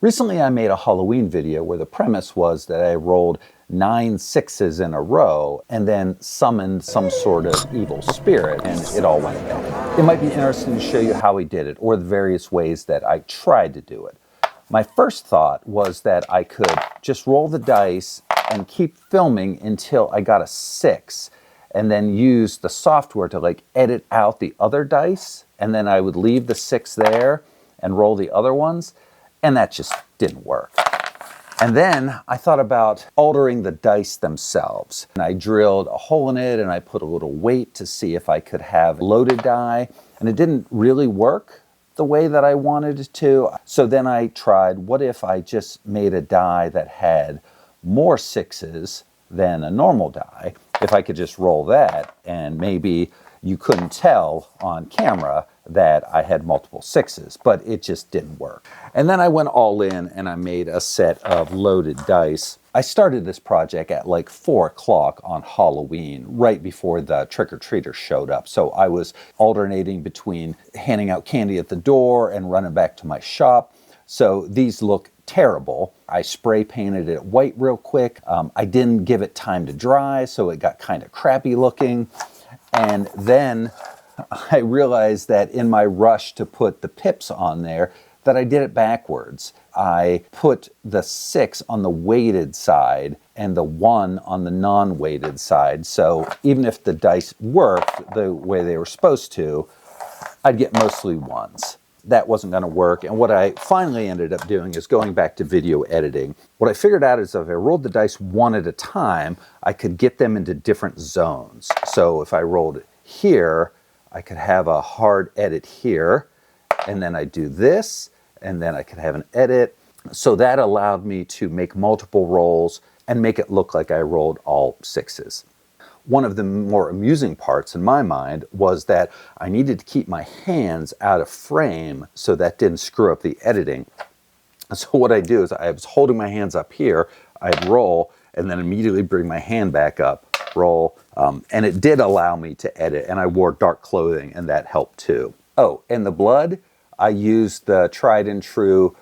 Recently I made a Halloween video where the premise was that I rolled 9 sixes in a row and then summoned some sort of evil spirit and it all went bad. It might be interesting to show you how we did it or the various ways that I tried to do it. My first thought was that I could just roll the dice and keep filming until I got a 6 and then use the software to edit out the other dice, and then I would leave the 6 there and roll the other ones. And that just didn't work. And then I thought about altering the dice themselves. And I drilled a hole in it and I put a little weight to see if I could have loaded die. And it didn't really work the way that I wanted it to. So then I tried, what if I just made a die that had more 6s than a normal die? If I could just roll that and maybe you couldn't tell on camera that I had multiple 6s, but it just didn't work. And then I went all in and I made a set of loaded dice. I started this project at 4 o'clock on Halloween, right before the trick-or-treaters showed up. So I was alternating between handing out candy at the door and running back to my shop. So these look terrible. I spray painted it white real quick. I didn't give it time to dry, so it got kind of crappy looking. And then I realized that in my rush to put the pips on there, that I did it backwards. I put the 6 on the weighted side and the 1 on the non-weighted side. So even if the dice worked the way they were supposed to, I'd get mostly 1s. That wasn't going to work. And what I finally ended up doing is going back to video editing. What I figured out is if I rolled the dice one at a time, I could get them into different zones. So if I rolled it here, I could have a hard edit here, and then I do this, and then I could have an edit. So that allowed me to make multiple rolls and make it look like I rolled all 6s. One of the more amusing parts in my mind was that I needed to keep my hands out of frame so that didn't screw up the editing. So what I do is I was holding my hands up here, I'd roll, and then immediately bring my hand back up, roll, and it did allow me to edit, and I wore dark clothing, and that helped too. Oh, and the blood, I used the tried and true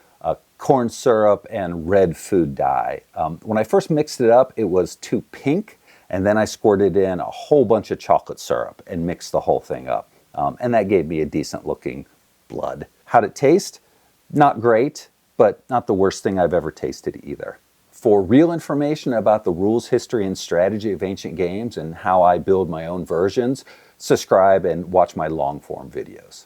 corn syrup and red food dye. When I first mixed it up, it was too pink, and then I squirted in a whole bunch of chocolate syrup and mixed the whole thing up. And that gave me a decent looking blood. How'd it taste? Not great, but not the worst thing I've ever tasted either. For real information about the rules, history, and strategy of ancient games and how I build my own versions, subscribe and watch my long form videos.